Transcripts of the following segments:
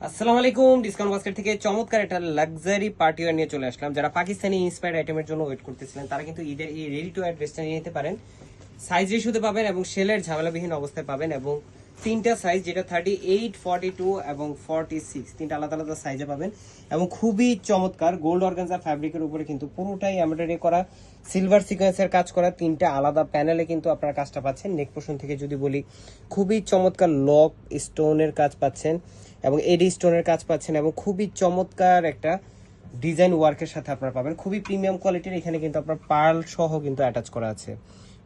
আসসালামু আলাইকুম। Discount basket থেকে চমৎকার একটা লাক্সারি পার্টি ওয়্যার নিয়ে চলে আসলাম। যারা পাকিস্তানি ইন্সপায়ার্ড আইটেমের জন্য ওয়েট করতেছিলেন তারা কিন্তু ঈদের এই রেডি টু ওয়্যার ড্রেসটা নিয়ে নিতে পারেন। সাইজ রেশিওতে পাবেন এবং সেলের ঝামেলাবিহীন অবস্থায় পাবেন এবং তিনটা সাইজ, যেটা 38, 42 এবং 46, তিনটা আলাদা আলাদা সাইজে পাবেন এবং খুবই চমৎকার গোল্ড অর্গানজা ফ্যাব্রিকের উপরে কিন্তু পুরোটাই এমব্রয়ডারি করা, সিলভার সিকোয়েন্সের কাজ করা, তিনটা আলাদা প্যানেলে কিন্তু আপনারা কাজটা পাচ্ছেন। নেক পোর্শন থেকে যদি বলি, খুবই চমৎকার লক স্টোনের কাজ পাচ্ছেন এবং এডি স্টোনের কাজ পাচ্ছেন এবং খুবই চমৎকার একটা ডিজাইন ওয়ার্কের সাথে আপনারা পাবেন। খুবই প্রিমিয়াম কোয়ালিটির, এখানে কিন্তু আপনার পার্ল সহ কিন্তু অ্যাটাচ করা আছে।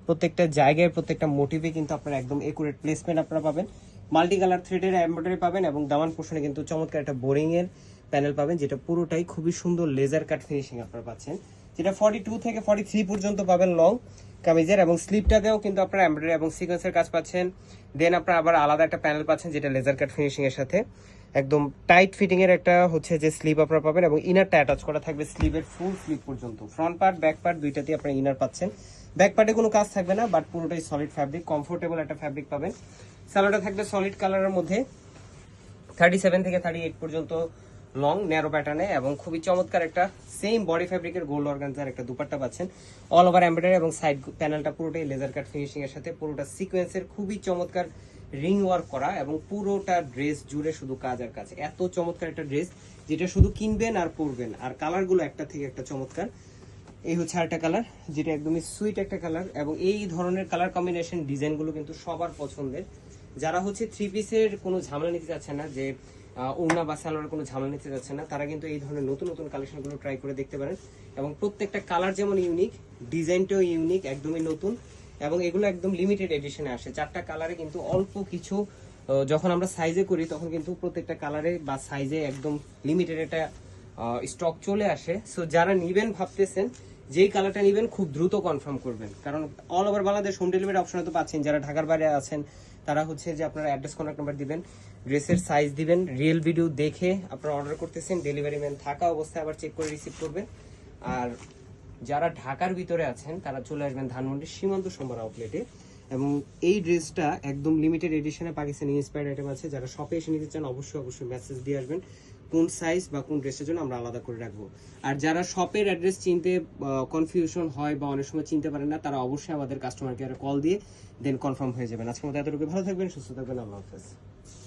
প্রত্যেকটা জায়গায় প্রত্যেকটা মোটিভে কিন্তু আপনারা একদম একুরেট প্লেসমেন্ট আপনারা পাবেন। মাল্টি কালার থ্রেডের এমব্রয়ডারি পাবেন এবং দামান পোর্শনে কিন্তু চমৎকার একটা বোরিং এর প্যানেল পাবেন, যেটা পুরোটাই খুবই সুন্দর লেজার কাট ফিনিশিং আপনারা পাচ্ছেন, যেটা 42 থেকে 43 পর্যন্ত পাবেন লং কামিজের। এবং স্লিপটাতেও কিন্তু আপনারা এমব্রয়ডারি এবং সিকোয়েন্সের কাজ পাচ্ছেন। দেন আপনারা আবার আলাদা একটা প্যানেল পাচ্ছেন, যেটা লেজার কাট ফিনিশিং এর সাথে একদম টাইট ফিটিং এর একটা হচ্ছে যে স্লিভ আপনারা পাবেন এবং ইনারটা অ্যাটাচ করা থাকবে স্লিভের ফুল স্লিভ পর্যন্ত। ফ্রন্ট পার্ট ব্যাক পার্ট দুইটাতেই আপনারা ইনার পাচ্ছেন। ব্যাক পার্টে কোনো কাজ থাকবে না, বাট পুরোটাই সলিড ফ্যাব্রিক, কমফোর্টেবল একটা ফ্যাব্রিক পাবেন। সালোয়ারটা থাকবে সলিড কালারের মধ্যে 37 থেকে 38 পর্যন্ত লং ন্যারো প্যাটার্নে এবং খুবই চমৎকার একটা সেম বডি ফ্যাব্রিকের গোল্ড অর্গানজার একটা দুপাট্টা পাচ্ছেন। অল ওভার এমব্রয়ডারি এবং সাইড প্যানেলটা পুরোটাই লেজার কাট ফিনিশিং এর সাথে, পুরোটা সিকোয়েন্সের খুবই চমৎকার রিং ওয়ার্ক করা এবং পুরোটা ড্রেস জুড়ে শুধু কাজ আর কাজ। এত চমৎকার একটা ড্রেস যেটা শুধু কিনবেন আর পরবেন। আর কালারগুলো একটা থেকে একটা চমৎকার। এই হচ্ছে আরেকটা কালার, যেটা একদমই সুইট একটা কালার এবং এই ধরনের কালার কম্বিনেশন ডিজাইনগুলো কিন্তু সবার পছন্দের। যারা হচ্ছে থ্রি পিসের কোনো ঝামেলা নিতে চাচ্ছে না, যে ওড়না বা সালোয়ারের কোনো ঝামেলা নিতে যাচ্ছে না, তারা কিন্তু এই ধরনের নতুন নতুন কালেকশনগুলো ট্রাই করে দেখতে পারেন। এবং প্রত্যেকটা কালার যেমন ইউনিক, ডিজাইনটাও ইউনিক, একদমই নতুন এবং এগুলো একদম লিমিটেড এডিশনে আসে। চারটা কালারে কিন্তু অল্প কিছু, যখন আমরা সাইজে করি তখন কিন্তু প্রত্যেকটা কালারে বা সাইজে একদম লিমিটেড একটা স্টক চলে আসে। সো যারা নিবেন ভাবতেছেন, যেই কালারটা নিবেন খুব দ্রুত কনফার্ম করবেন, কারণ all over Bangladesh home delivery option তো পাচ্ছেন। যারা ঢাকার বাইরে আছেন তারা হচ্ছে যে আপনারা অ্যাড্রেস কন্ট্যাক্ট নাম্বার দিবেন, ড্রেসের সাইজ দিবেন, রিয়েল ভিডিও দেখে আপনারা অর্ডার করতেছেন, ডেলিভারি ম্যান থাকা অবস্থায় আবার চেক করে রিসিভ করবেন। আর যারা ঢাকার ভিতরে আছেন তারা চলে আসবেন ধানমন্ডির সীমান্ত সোমবার আউটলেটে। এবং এই ড্রেসটা একদম লিমিটেড এডিশনে পাকিস্তানি ইন্সপায়ার্ড আইটেম আছে। যারা শপে এসে নিতে চান অবশ্যই মেসেজ দিয়ে আসবেন কোন সাইজ বা কোন ড্রেসের জন্য, আমরা আলাদা করে রাখবো। আর যারা শপের অ্যাড্রেস চিনতে কনফিউশন হয় বা অনেক সময় চিনতে পারেন না, তারা অবশ্যই আমাদের কাস্টমার কেয়ারে কল দিয়ে দেন কনফার্ম হয়ে যাবেন। আজকের মতো এতটুকু, ভালো থাকবেন, সুস্থ থাকবেন, আল্লাহ হাফেজ।